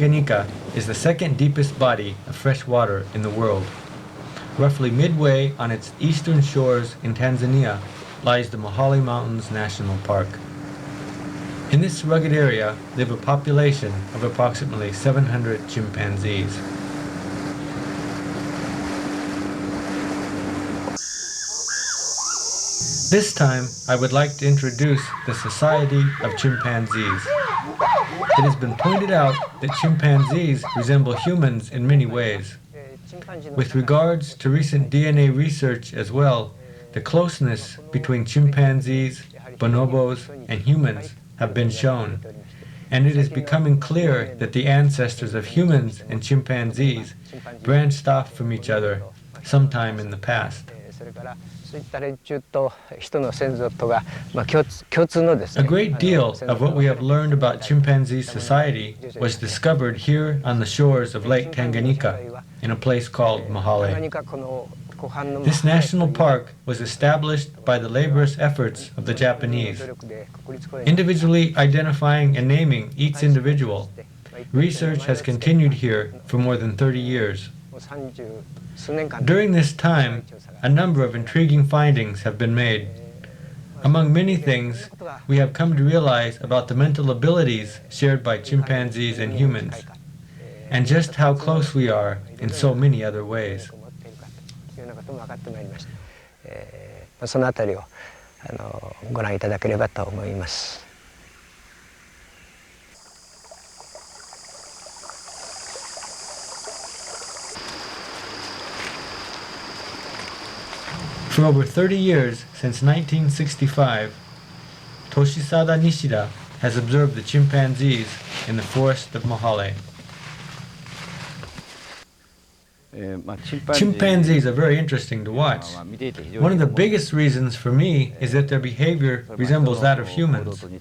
Tanganyika is the second deepest body of fresh water in the world. Roughly midway on its eastern shores in Tanzania lies the Mahale Mountains National Park. In this rugged area live a population of approximately 700 chimpanzees. This time, I would like to introduce the Society of Chimpanzees. It has been pointed out that chimpanzees resemble humans in many ways. With regards to recent DNA research as well, the closeness between chimpanzees, bonobos, and humans have been shown, and it is becoming clear that the ancestors of humans and chimpanzees branched off from each other sometime in the past. A great deal of what we have learned about chimpanzee society was discovered here on the shores of Lake Tanganyika in a place called Mahale. This national park was established by the laborious efforts of the Japanese. Individually identifying and naming each individual, research has continued here for more than 30 years. During this time, a number of intriguing findings have been made. Among many things, we have come to realize about the mental abilities shared by chimpanzees and humans, and just how close we are in so many other ways. For over 30 years, since 1965, Toshisada Nishida has observed the chimpanzees in the forest of Mahale. Chimpanzees are very interesting to watch. One of the biggest reasons for me is that their behavior resembles that of humans. One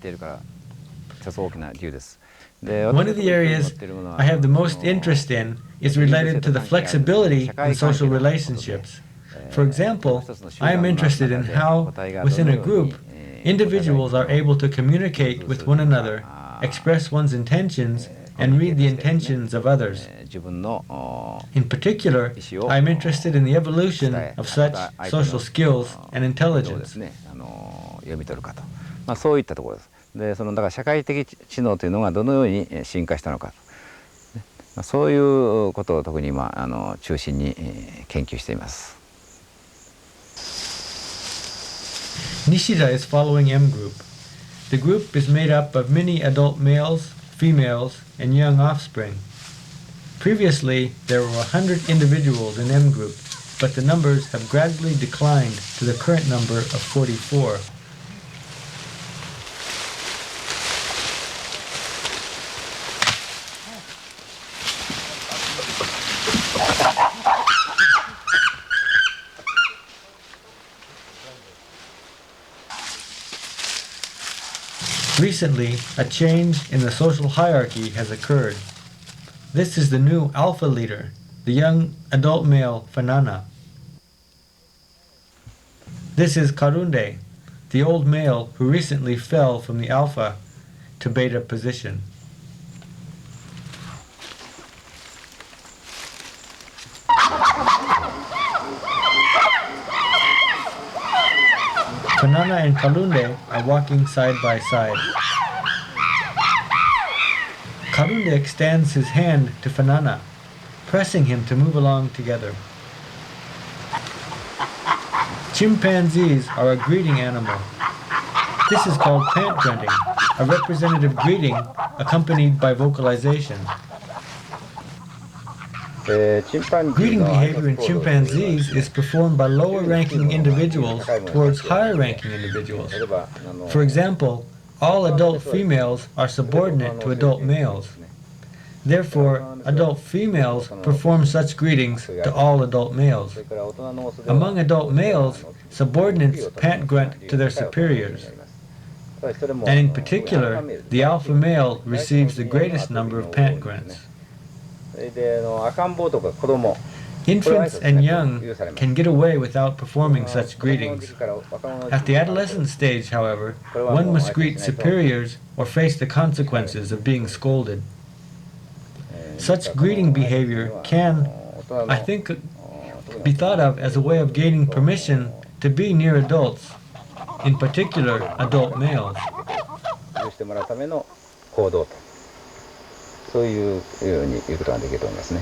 of the areas I have the most interest in is related to the flexibility in social relationships. For example, I am interested in how, within a group, individuals are able to communicate with one another, express one's intentions, and read the intentions of others. In particular, I am interested in the evolution of such social skills and intelligence. そういったところです。で、だから社会的知能というのがどのように進化したのか、そういうことを特に今中心に研究しています。Nishida is following M group. The group is made up of many adult males, females, and young offspring. Previously, there were 100 individuals in M group, but the numbers have gradually declined to the current number of 44. Recently, a change in the social hierarchy has occurred. This is the new alpha leader, the young adult male Fanana. This is Karunde, the old male who recently fell from the alpha to beta position. Fanana and Karunde are walking side by side. Karunde extends his hand to Fanana, pressing him to move along together. Chimpanzees are a greeting animal. This is called pant grunting, a representative greeting accompanied by vocalization. Greeting behavior in chimpanzees is performed by lower-ranking individuals towards higher-ranking individuals. For example, all adult females are subordinate to adult males. Therefore, adult females perform such greetings to all adult males. Among adult males, subordinates pant grunt to their superiors. And in particular, the alpha male receives the greatest number of pant grunts. Infants and young can get away without performing such greetings. At the adolescent stage, however, one must greet superiors or face the consequences of being scolded. Such greeting behavior can, I think, be thought of as a way of gaining permission to be near adults, in particular adult males. 許してもらうための行動と、そういうように言うことができると思いますね。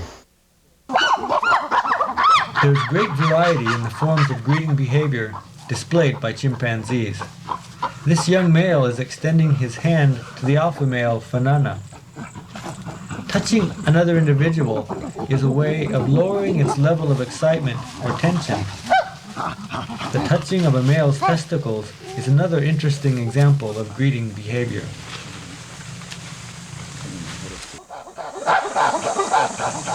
There is great variety in the forms of greeting behavior displayed by chimpanzees. This young male is extending his hand to the alpha male Fanana. Touching another individual is a way of lowering its level of excitement or tension. The touching of a male's testicles is another interesting example of greeting behavior.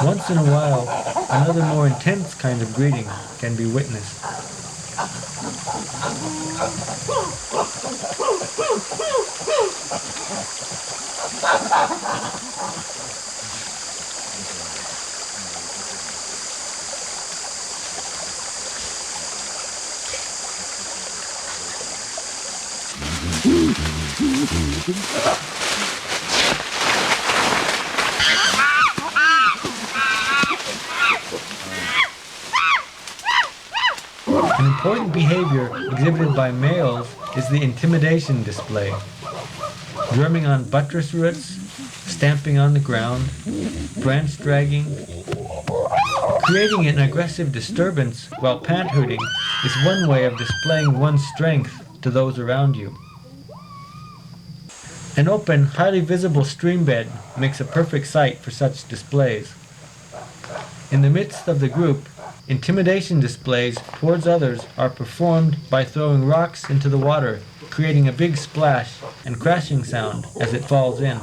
Once in a while, another more intense kind of greeting can be witnessed. An important behavior exhibited by males is the intimidation display. Drumming on buttress roots, stamping on the ground, branch dragging. Creating an aggressive disturbance while pant-hooting is one way of displaying one's strength to those around you. An open, highly visible stream bed makes a perfect site for such displays. In the midst of the group, intimidation displays towards others are performed by throwing rocks into the water, creating a big splash and crashing sound as it falls in.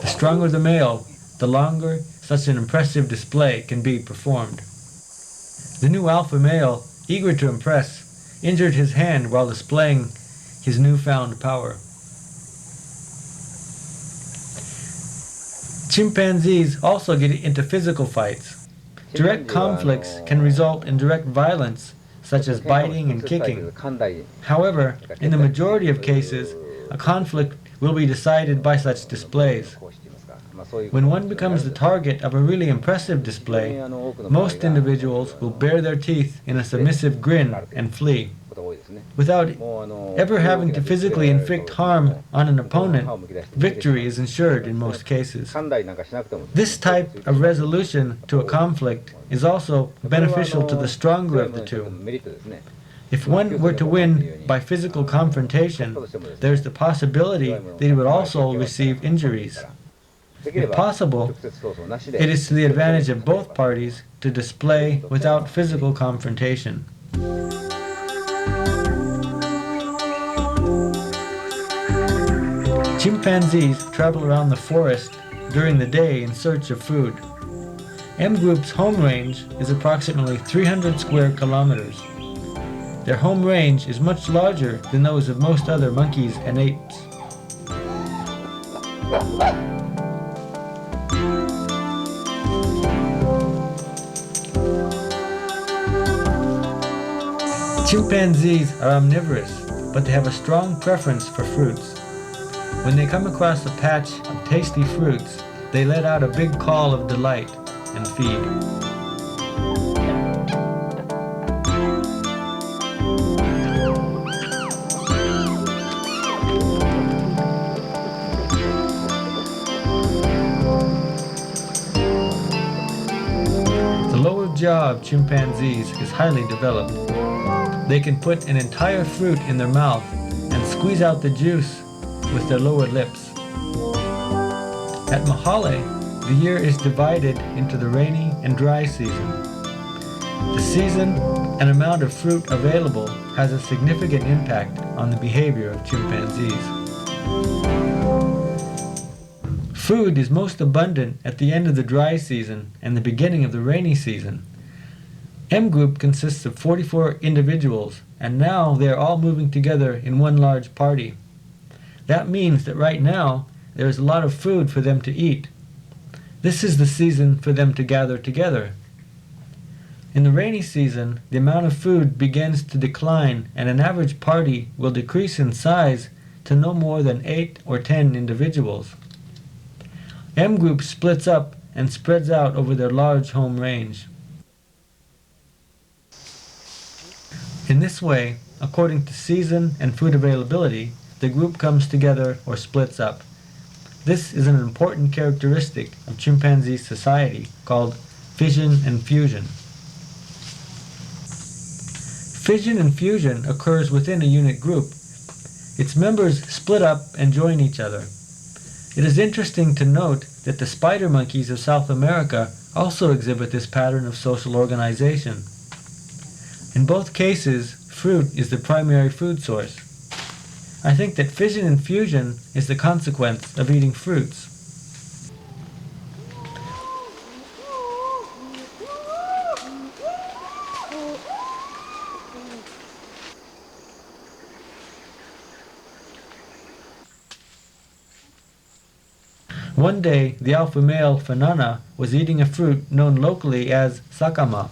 The stronger the male, the longer such an impressive display can be performed. The new alpha male, eager to impress, injured his hand while displaying his newfound power. Chimpanzees also get into physical fights. Direct conflicts can result in direct violence, such as biting and kicking. However, in the majority of cases, a conflict will be decided by such displays. When one becomes the target of a really impressive display, most individuals will bare their teeth in a submissive grin and flee. Without ever having to physically inflict harm on an opponent, victory is ensured in most cases. This type of resolution to a conflict is also beneficial to the stronger of the two. If one were to win by physical confrontation, there is the possibility that he would also receive injuries. If possible, it is to the advantage of both parties to display without physical confrontation. Chimpanzees travel around the forest during the day in search of food. M Group's home range is approximately 300 square kilometers. Their home range is much larger than those of most other monkeys and apes. Chimpanzees are omnivorous, but they have a strong preference for fruits. When they come across a patch of tasty fruits, they let out a big call of delight and feed. The lower jaw of chimpanzees is highly developed. They can put an entire fruit in their mouth and squeeze out the juice with their lower lips. At Mahale, the year is divided into the rainy and dry season. The season and amount of fruit available has a significant impact on the behavior of chimpanzees. Food is most abundant at the end of the dry season and the beginning of the rainy season. M Group consists of 44 individuals, and now they are all moving together in one large party. That means that right now there is a lot of food for them to eat. This is the season for them to gather together. In the rainy season, the amount of food begins to decline, and an average party will decrease in size to no more than 8 or 10 individuals. M group splits up and spreads out over their large home range. In this way, according to season and food availability, the group comes together or splits up. This is an important characteristic of chimpanzee society called fission and fusion. Fission and fusion occurs within a unit group. Its members split up and join each other. It is interesting to note that the spider monkeys of South America also exhibit this pattern of social organization. In both cases, fruit is the primary food source. I think that fission and fusion is the consequence of eating fruits. One day, the alpha male Fanana was eating a fruit known locally as sakama.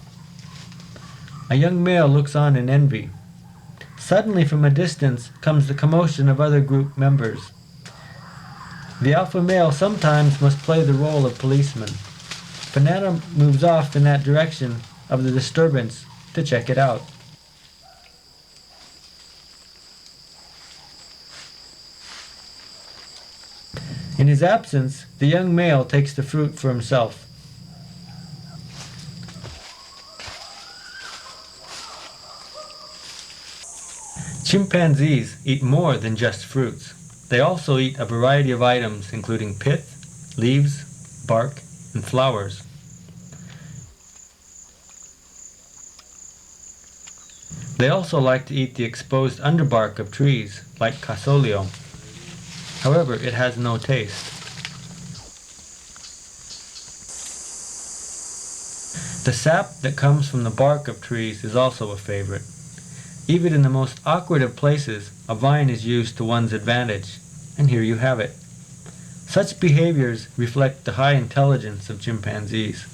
A young male looks on in envy. Suddenly from a distance comes the commotion of other group members. The alpha male sometimes must play the role of policeman. Fanana moves off in that direction of the disturbance to check it out. In his absence, the young male takes the fruit for himself. Chimpanzees eat more than just fruits. They also eat a variety of items including pith, leaves, bark, and flowers. They also like to eat the exposed underbark of trees, like casolio. However, it has no taste. The sap that comes from the bark of trees is also a favorite. Even in the most awkward of places, a vine is used to one's advantage, and here you have it. Such behaviors reflect the high intelligence of chimpanzees.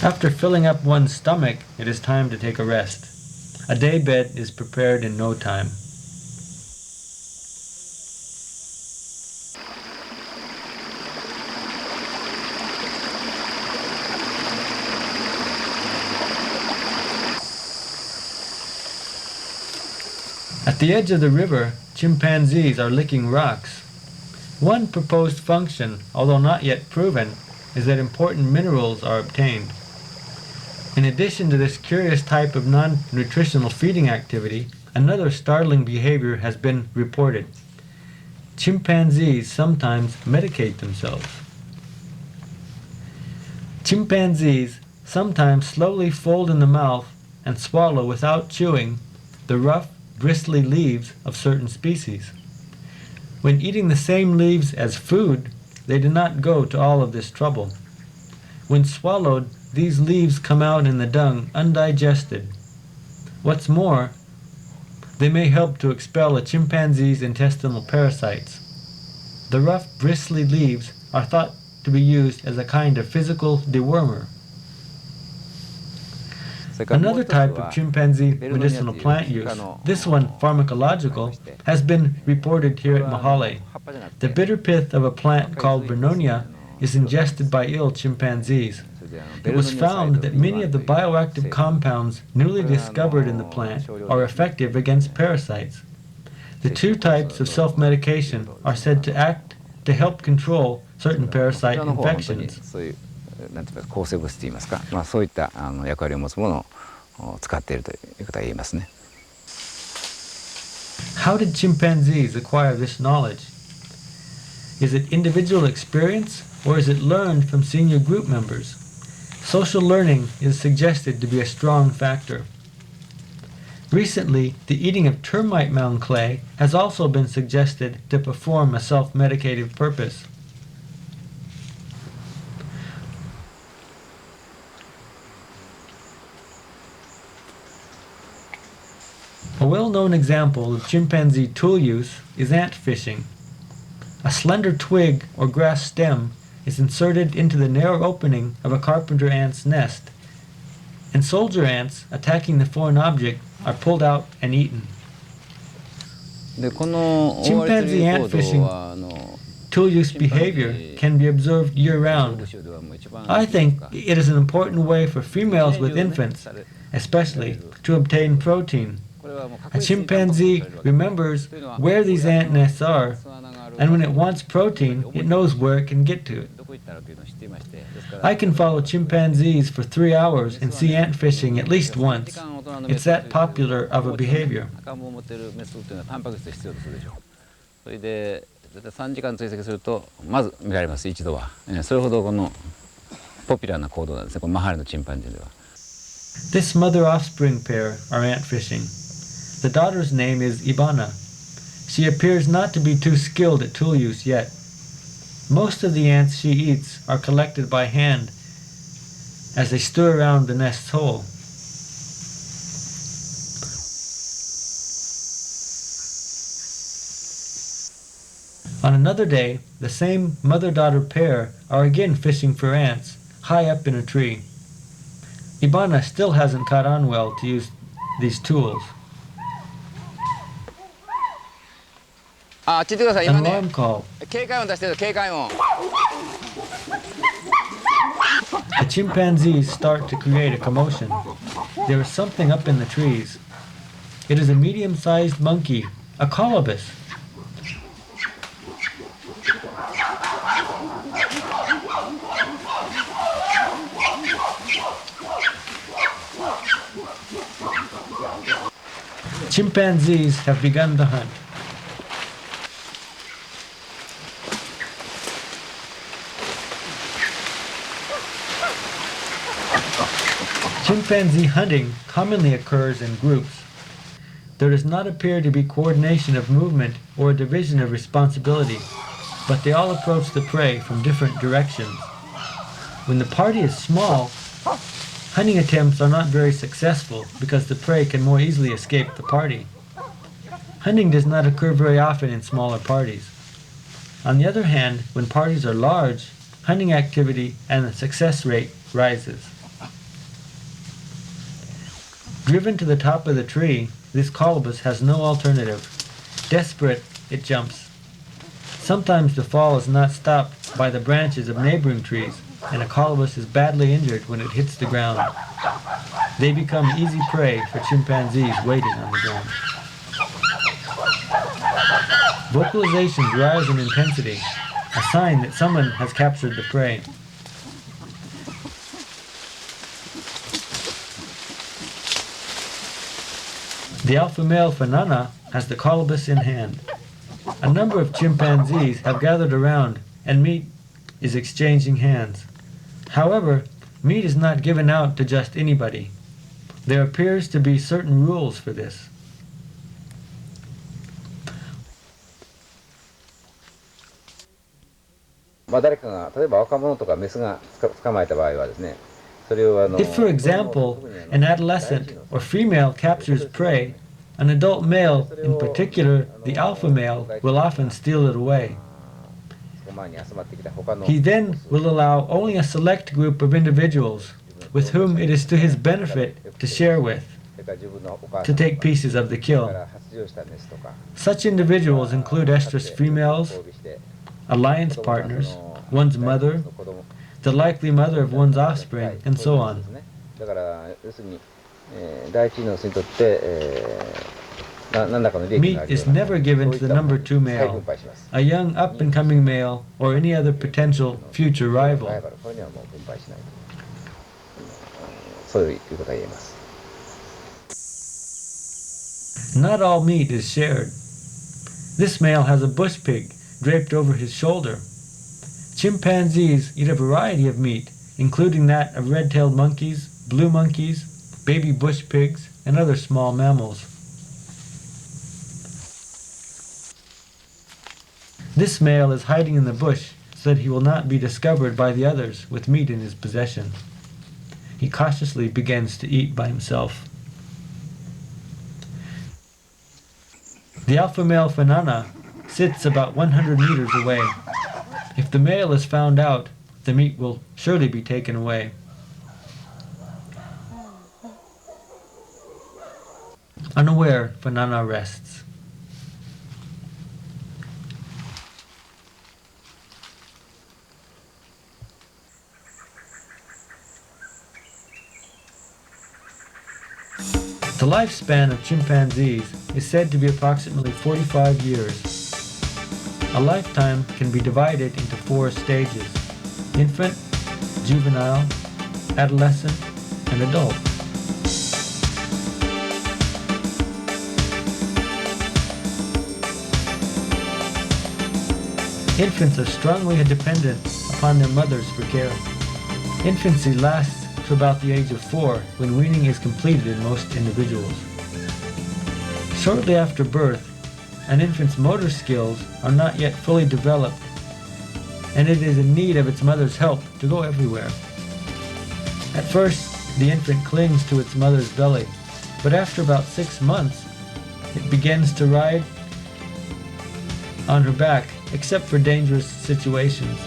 After filling up one's stomach, it is time to take a rest. A day bed is prepared in no time. At the edge of the river, chimpanzees are licking rocks. One proposed function, although not yet proven, is that important minerals are obtained. In addition to this curious type of non-nutritional feeding activity, another startling behavior has been reported. Chimpanzees sometimes medicate themselves. Chimpanzees sometimes slowly fold in the mouth and swallow without chewing the rough, bristly leaves of certain species. When eating the same leaves as food, they do not go to all of this trouble. When swallowed, these leaves come out in the dung undigested. What's more, they may help to expel a chimpanzee's intestinal parasites. The rough, bristly leaves are thought to be used as a kind of physical dewormer. Another type of chimpanzee medicinal plant use, this one pharmacological, has been reported here at Mahale. The bitter pith of a plant called Vernonia is ingested by ill chimpanzees. It was found that many of the bioactive compounds newly discovered in the plant are effective against parasites. The two types of self-medication are said to act to help control certain parasite infections. なんていうか抗生物質といいますか、そういった役割を持つものを使っているということが言えますね。How did chimpanzees acquire this knowledge? Is it individual experience or is it learned from senior group members? Social learning is suggested to be a strong factor. Recently, the eating of termite mound clay has also been suggested to perform a self-medicative purpose. well-known example of chimpanzee tool use is ant fishing. A slender twig or grass stem is inserted into the narrow opening of a carpenter ant's nest, and soldier ants attacking the foreign object are pulled out and eaten. でこの覆われてい Chimpanzee る ant 行動 fishing はtool use behavior can be observed year-round. I think it is an important way for females with infants, especially, to obtain protein. A chimpanzee remembers where these ant nests are, and when it wants protein, it knows where it can get to it. I can follow chimpanzees for 3 hours and see ant fishing at least once. It's that popular of a behavior. 赤ん坊を持っているメスというのはタンパク質必要とするでしょう。それで大体3時間追跡するとまず見られます一度は。それほどこのポピュラーな行動なんですね。このマハレのチンパンジーでは。This mother-offspring pair are ant fishing. The daughter's name is Ibana. She appears not to be too skilled at tool use yet. Most of the ants she eats are collected by hand as they stir around the nest's hole. On another day, the same mother-daughter pair are again fishing for ants, high up in a tree. Ibana still hasn't caught on well to use these tools. あっち行ってください。 An 今ね alarm call. 警戒音出してる警戒音。 The chimpanzees start to create a commotion. There is something up in the trees. It is a medium-sized monkey, a colobus. Chimpanzees have begun the hunt. Chimpanzee hunting commonly occurs in groups. There does not appear to be coordination of movement or a division of responsibility, but they all approach the prey from different directions. When the party is small, hunting attempts are not very successful because the prey can more easily escape the party. Hunting does not occur very often in smaller parties. On the other hand, when parties are large, hunting activity and the success rate rises. Driven to the top of the tree, this colobus has no alternative. Desperate, it jumps. Sometimes the fall is not stopped by the branches of neighboring trees, and a colobus is badly injured when it hits the ground. They become easy prey for chimpanzees waiting on the ground. Vocalizations rise in intensity, a sign that someone has captured the prey. The alpha male Fanana has the colobus in hand. A number of chimpanzees have gathered around and meat is exchanging hands. However, meat is not given out to just anybody. There appears to be certain rules for this. 誰かが例えば若者とかメスが捕まえた場合はですね、それを If, for example, an adolescent or female captures prey, an adult male, in particular the alpha male, will often steal it away. He then will allow only a select group of individuals with whom it is to his benefit to share with, to take pieces of the kill. Such individuals include estrus females, alliance partners, one's mother, the likely mother of one's offspring, and so on. Meat is never given to the number 2 male, a young up-and-coming male, or any other potential future rival. Not all meat is shared. This male has a bush pig draped over his shoulder. Chimpanzees eat a variety of meat, including that of red-tailed monkeys, blue monkeys, baby bush pigs, and other small mammals. This male is hiding in the bush so that he will not be discovered by the others with meat in his possession. He cautiously begins to eat by himself. The alpha male Fanana sits about 100 meters away. If the male is found out, the meat will surely be taken away. Unaware, Fanana rests. The lifespan of chimpanzees is said to be approximately 45 years. A lifetime can be divided into 4 stages: infant, juvenile, adolescent, and adult. Infants are strongly dependent upon their mothers for care. Infancy lasts to about the age of 4, when weaning is completed in most individuals. Shortly after birth, an infant's motor skills are not yet fully developed, and it is in need of its mother's help to go everywhere. At first, the infant clings to its mother's belly, but after about 6 months, it begins to ride on her back, except for dangerous situations.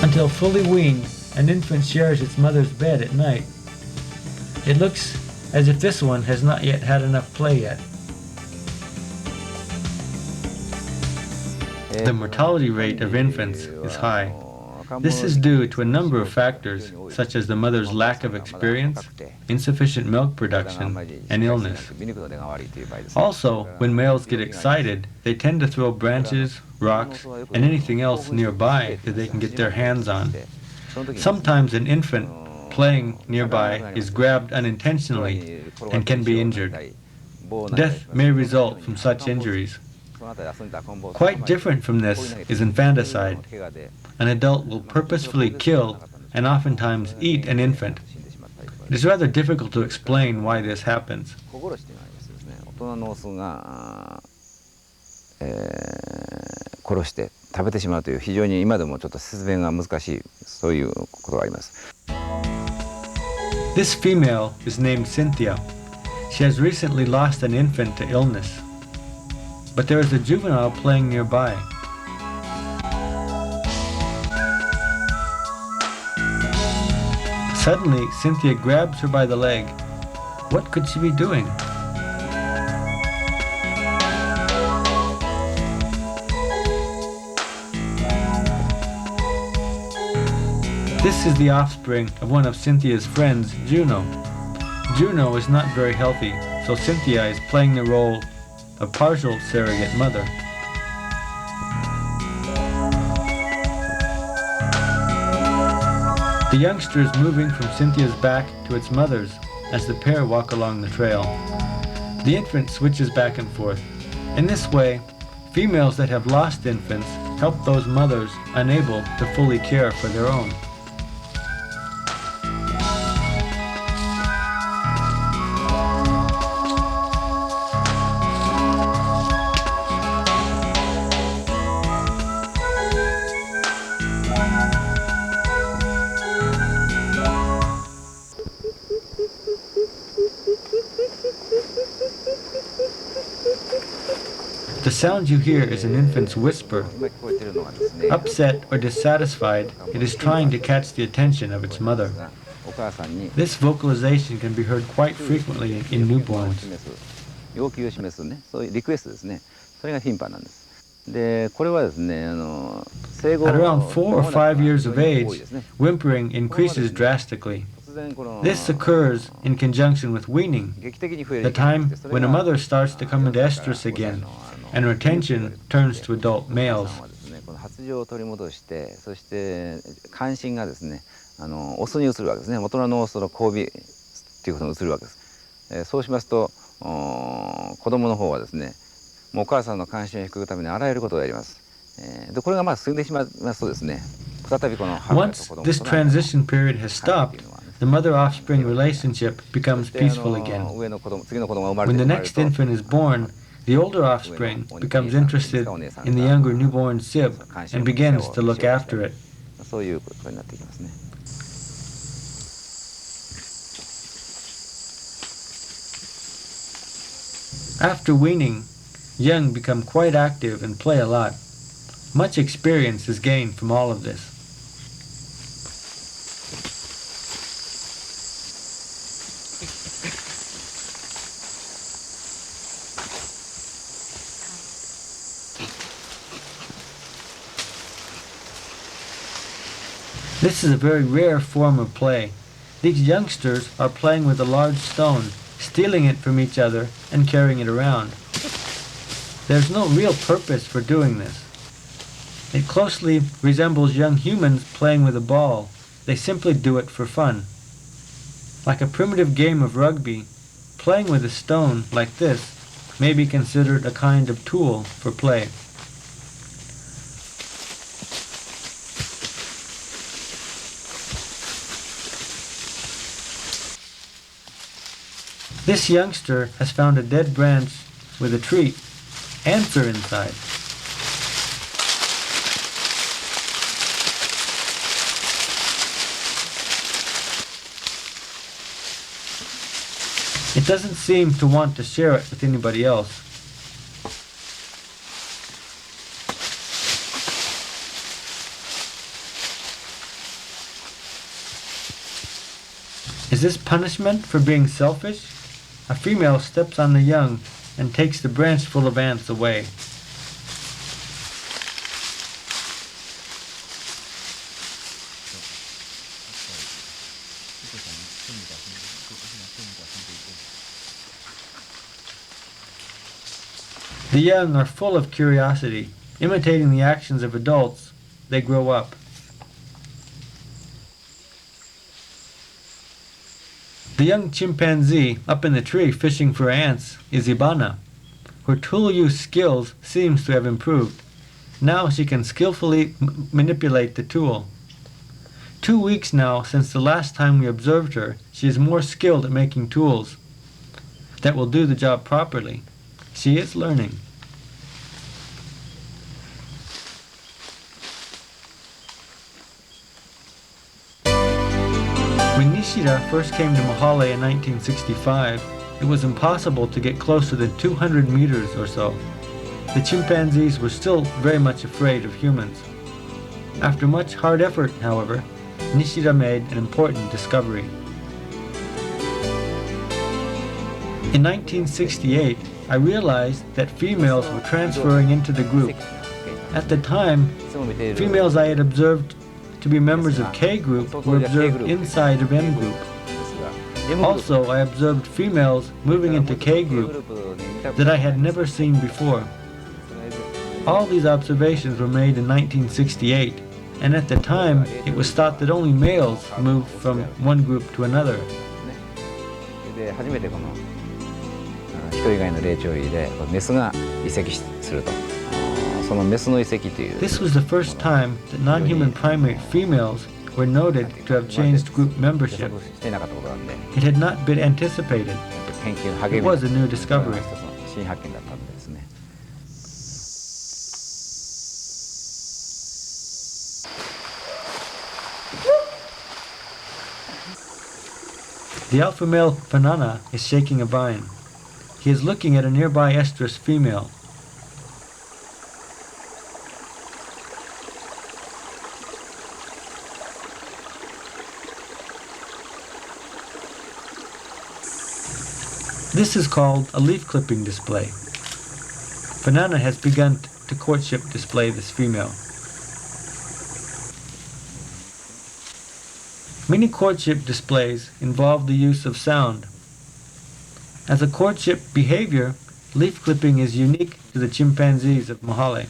Until fully weaned, an infant shares its mother's bed at night. It looks as if this one has not yet had enough play yet. The mortality rate of infants is high. This is due to a number of factors, such as the mother's lack of experience, insufficient milk production, and illness. Also, when males get excited, they tend to throw branches, rocks, and anything else nearby that they can get their hands on. Sometimes an infant playing nearby is grabbed unintentionally and can be injured. Death may result from such injuries. Quite different from this is infanticide. An adult will purposefully kill and oftentimes eat an infant. It is rather difficult to explain why this happens. 殺して食べてしまうという非常に今でもちょっと説明が難しいそういうことがあります。This female is named Cynthia. She has recently lost an infant to illness. But there is a juvenile playing nearby. Suddenly, Cynthia grabs her by the leg. What could she be doing? This is the offspring of one of Cynthia's friends, Juno. Juno is not very healthy, so Cynthia is playing the role of partial surrogate mother. The youngster is moving from Cynthia's back to its mother's as the pair walk along the trail. The infant switches back and forth. In this way, females that have lost infants help those mothers unable to fully care for their own. The sound you hear is an infant's whisper. Upset or dissatisfied, it is trying to catch the attention of its mother. This vocalization can be heard quite frequently in newborns. At around 4 or 5 years of age, whimpering increases drastically. This occurs in conjunction with weaning, the time when a mother starts to come into estrus again, and her attention turns to adult males. 発情を取り戻して、そして関心がですね、オスに移るわけですね。元のオスの交尾っていうことに移るわけです。そうしますと、子供の方はですね、もうお母さんの関心を引くためにあらゆることをやります。で、これがまあ進んでしまいますとですね、再びこの母と子供との Once this transition period has stopped, the mother-offspring relationship becomes peaceful again. When the next infant is born, the older offspring becomes interested in the younger newborn sib and begins to look after it. After weaning, young become quite active and play a lot. Much experience is gained from all of this. This is a very rare form of play. These youngsters are playing with a large stone, stealing it from each other and carrying it around. There's no real purpose for doing this. It closely resembles young humans playing with a ball. They simply do it for fun. Like a primitive game of rugby, playing with a stone like this may be considered a kind of tool for play. This youngster has found a dead branch with a treat. Ants are inside. It doesn't seem to want to share it with anybody else. Is this punishment for being selfish? A female steps on the young and takes the branch full of ants away. The young are full of curiosity. Imitating the actions of adults, they grow up. The young chimpanzee up in the tree fishing for ants is Ibana. Her tool use skills seems to have improved. Now she can skillfully manipulate the tool. 2 weeks now since the last time we observed her, she is more skilled at making tools that will do the job properly. She is learning. When Nishida first came to Mahale in 1965, it was impossible to get closer than 200 meters or so. The chimpanzees were still very much afraid of humans. After much hard effort, however, Nishida made an important discovery. In 1968, I realized that females were transferring into the group. At the time, females I had observed to be members of K group were observed inside of M group. Also, I observed females moving into K group that I had never seen before. All these observations were made in 1968, and at the time it was thought that only males moved from one group to another. This was the first time that non-human primate females were noted to have changed group membership. It had not been anticipated. It was a new discovery. The alpha male Fanana is shaking a vine. He is looking at a nearby estrus female. This is called a leaf clipping display. Fanana has begun to courtship display this female. Many courtship displays involve the use of sound. As a courtship behavior, leaf clipping is unique to the chimpanzees of Mahale.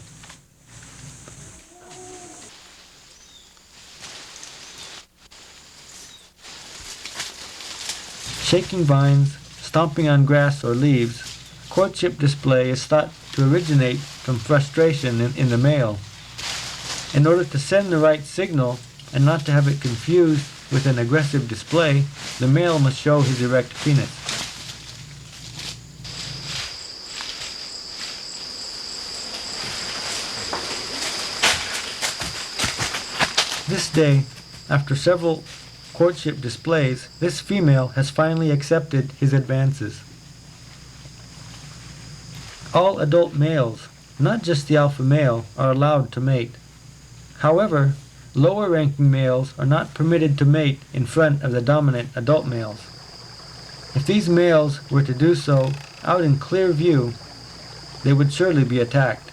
Shaking vines, stomping on grass or leaves, courtship display is thought to originate from frustration in the male. In order to send the right signal and not to have it confused with an aggressive display, the male must show his erect penis. This day, after several courtship displays, this female has finally accepted his advances. All adult males, not just the alpha male, are allowed to mate. However, lower-ranking males are not permitted to mate in front of the dominant adult males. If these males were to do so out in clear view, they would surely be attacked.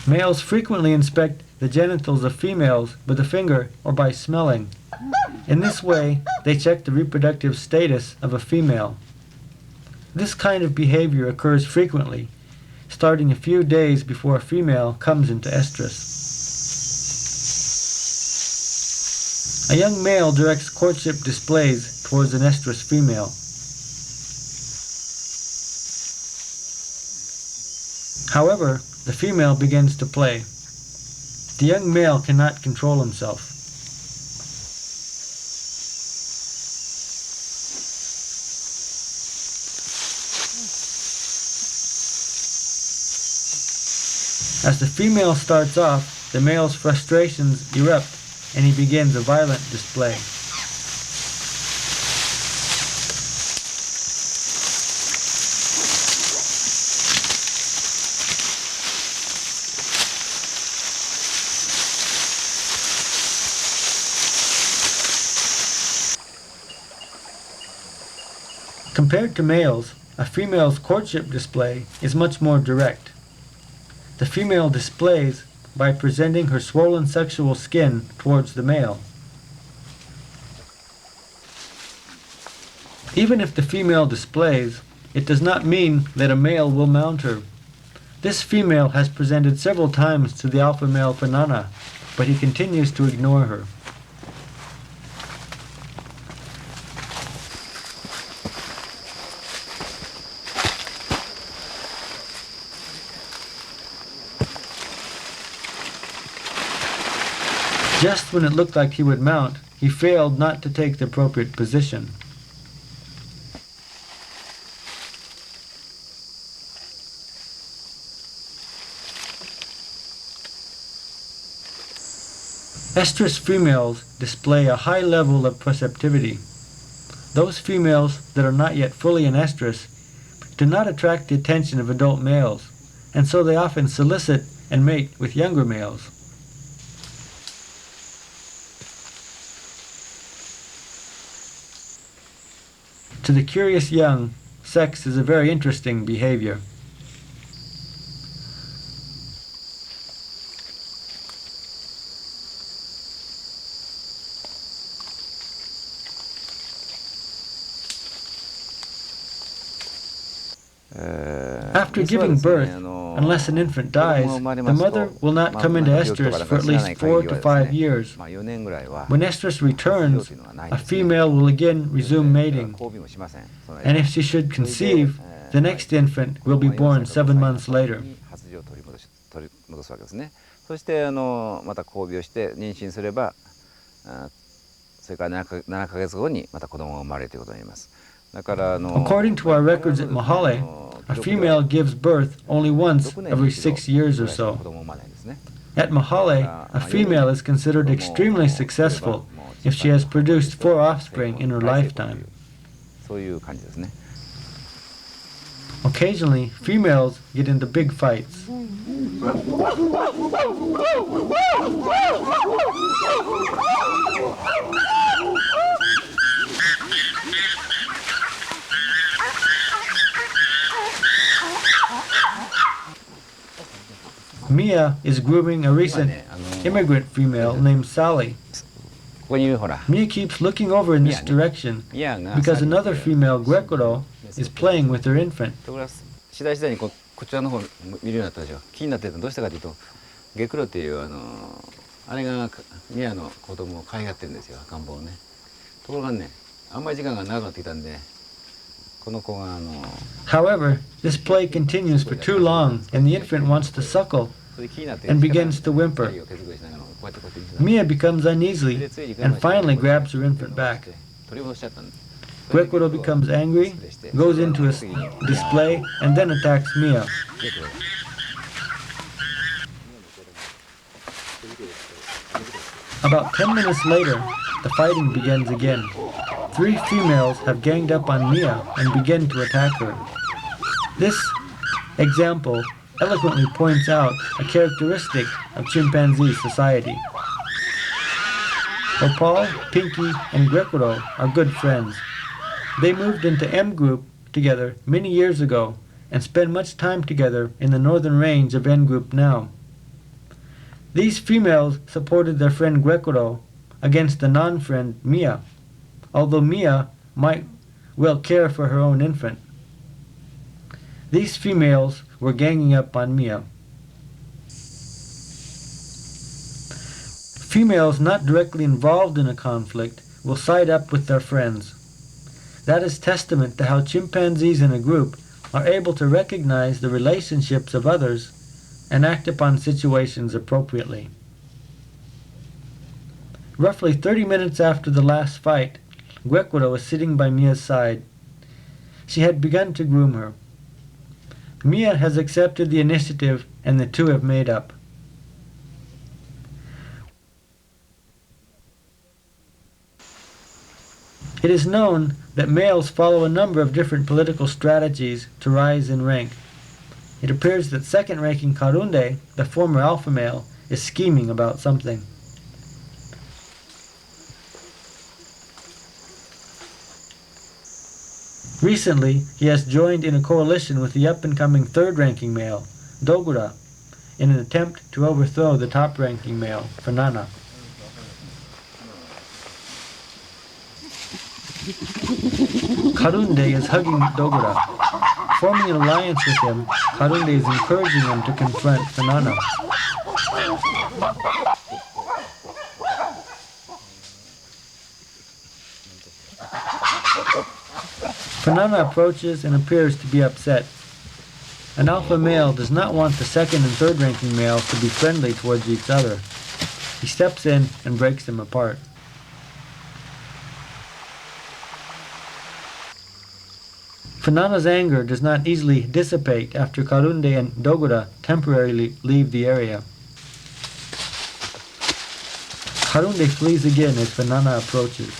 Males frequently inspect the genitals of females with a finger or by smelling. In this way, they check the reproductive status of a female. This kind of behavior occurs frequently, starting a few days before a female comes into estrus. A young male directs courtship displays towards an estrus female. However, the female begins to play. The young male cannot control himself. As the female starts off, the male's frustrations erupt and he begins a violent display. Compared to males, a female's courtship display is much more direct. The female displays by presenting her swollen sexual skin towards the male. Even if the female displays, it does not mean that a male will mount her. This female has presented several times to the alpha male Panana, but he continues to ignore her. Just when it looked like he would mount, he failed not to take the appropriate position. Estrus females display a high level of perceptivity. Those females that are not yet fully in estrus do not attract the attention of adult males, and so they often solicit and mate with younger males. To the curious young, sex is a very interesting behavior. After giving birth, unless an infant dies, the mother will not come into estrus for at least 4 to 5 years. When estrus returns, a female will again resume mating, and if she should conceive, the next infant will be born 7 months later. そしてまた交尾をして妊娠すれば、それから7ヶ月後にまた子供が生まれるということになります。だから According to our records at Mahale, a female gives birth only once every 6 years or so. At Mahale, a female is considered extremely successful if she has produced 4 offspring in her lifetime. そういう感じですね。 Occasionally, females get into big fights. Mia is grooming a recent immigrant female named Sally. Mia keeps looking over in this direction because another female Grekoro is playing with her infant. 次第にこちらの方見るようになったでしょ。気になってたのどうしたかというと、ゲクロっていうあれがミアの子供を可愛がってるんですよ、赤ん坊をね。ところがね、あんまり時間が長くなってきたんで、この子がHowever, this play continues for too long and the infant wants to suckle and begins to whimper. Mia becomes uneasy and finally grabs her infant back. Grekoro becomes angry, goes into a display, and then attacks Mia. About 10 minutes later, the fighting begins again. 3 females have ganged up on Mia and begin to attack her. This example eloquently points out a characteristic of chimpanzee society. Opal, Pinky, and Grekuro are good friends. They moved into M Group together many years ago and spend much time together in the northern range of N Group now. These females supported their friend Grekuro against the non-friend Mia, although Mia might well care for her own infant. These females were ganging up on Mia. Females not directly involved in a conflict will side up with their friends. That is testament to how chimpanzees in a group are able to recognize the relationships of others and act upon situations appropriately. Roughly 30 minutes after the last fight, Grekuro was sitting by Mia's side. She had begun to groom her. Mia has accepted the initiative and the two have made up. It is known that males follow a number of different political strategies to rise in rank. It appears that second-ranking Karunde, the former alpha male, is scheming about something. Recently, he has joined in a coalition with the up-and-coming third-ranking male, Dogura, in an attempt to overthrow the top-ranking male, Fanana. Karunde is hugging Dogura. Forming an alliance with him, Karunde is encouraging him to confront Fanana. Fanana approaches and appears to be upset. An alpha male does not want the second and third ranking males to be friendly towards each other. He steps in and breaks them apart. Fanana's anger does not easily dissipate after Karunde and Dogura temporarily leave the area. Karunde flees again as Fanana approaches.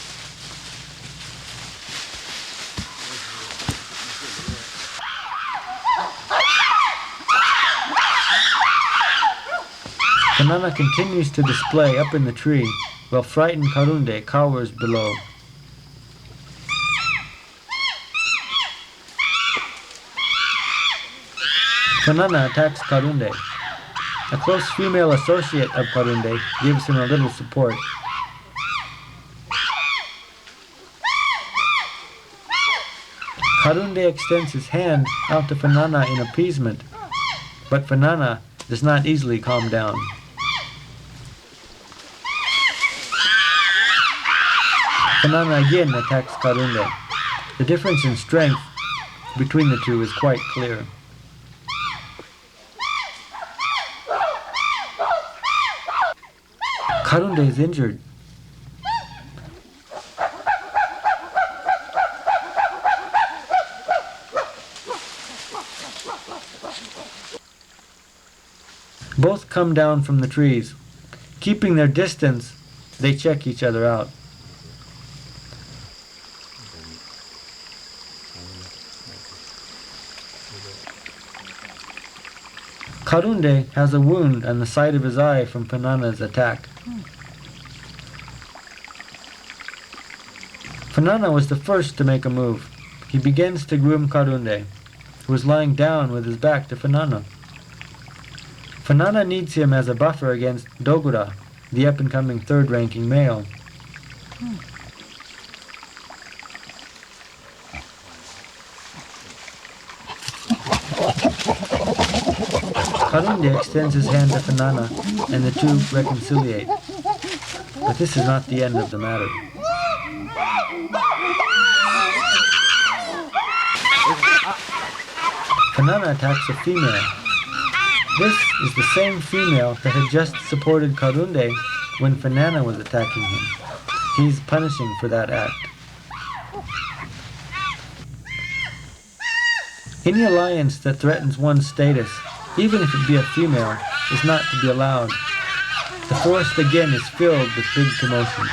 Fanana continues to display up in the tree, while frightened Karunde cowers below. Fanana attacks Karunde. A close female associate of Karunde gives him a little support. Karunde extends his hand out to Fanana in appeasement, but Fanana does not easily calm down. Fanana again attacks Karunde. The difference in strength between the two is quite clear. Karunde is injured. Both come down from the trees. Keeping their distance, they check each other out. Karunde has a wound on the side of his eye from Fanana's attack. Fanana was the first to make a move. He begins to groom Karunde, who is lying down with his back to Fanana. Fanana needs him as a buffer against Dogura, the up-and-coming third-ranking male. Karunde extends his hand to Fanana, and the two reconciliate. But this is not the end of the matter. Fanana attacks a female. This is the same female that had just supported Karunde when Fanana was attacking him. He's punishing for that act. Any alliance that threatens one's status, even if it be a female, is not to be allowed. The forest again is filled with big commotion.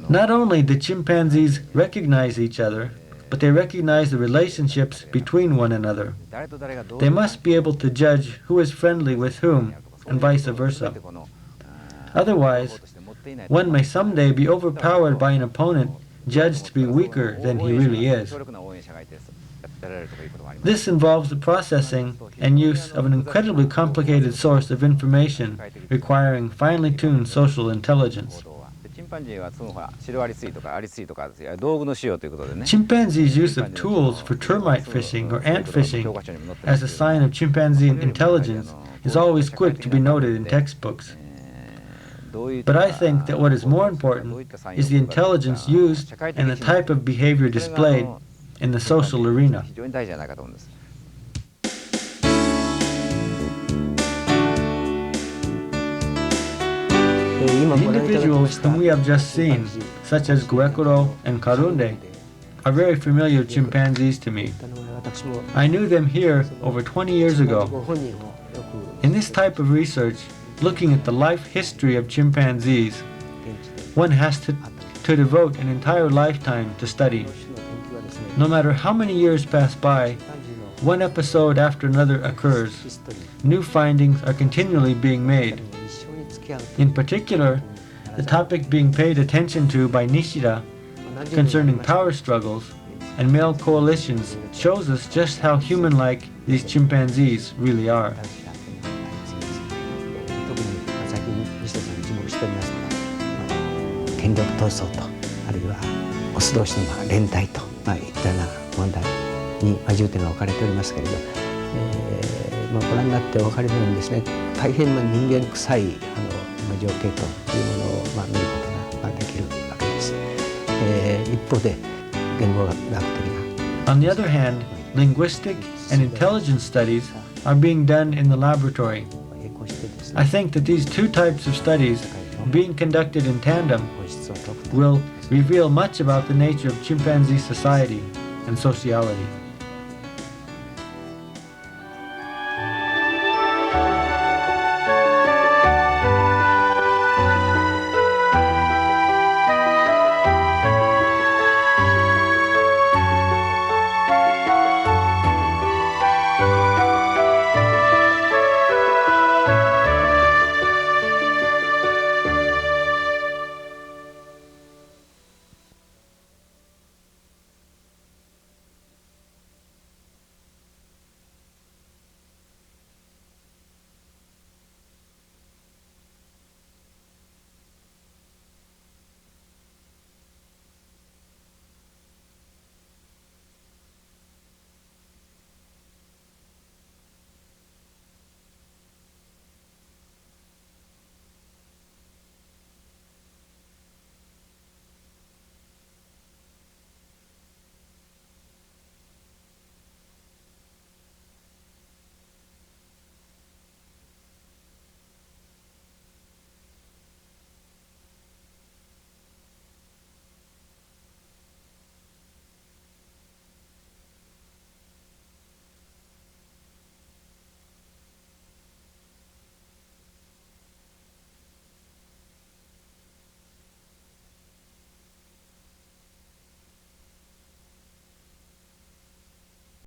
Not only do chimpanzees recognize each other, but they recognize the relationships between one another. They must be able to judge who is friendly with whom, and vice versa. Otherwise, one may someday be overpowered by an opponent judged to be weaker than he really is. This involves the processing and use of an incredibly complicated source of information requiring finely tuned social intelligence. Chimpanzees' use of tools for termite fishing or ant fishing as a sign of chimpanzee intelligence is always quick to be noted in textbooks. But I think that what is more important is the intelligence used and the type of behavior displayed in the social arena. The individuals whom we have just seen, such as Guekuro and Karunde, are very familiar chimpanzees to me. I knew them here over 20 years ago. In this type of research, looking at the life history of chimpanzees, one has to devote an entire lifetime to study. No matter how many years pass by, one episode after another occurs. New findings are continually being made. In particular, the topic being paid attention to by Nishida concerning power struggles and male coalitions shows us just how human-like these chimpanzees really are. On the other hand, linguistic and intelligence studies are being done in the laboratory. I think that these two types of studies, being conducted in tandem, will reveal much about the nature of chimpanzee society and sociality.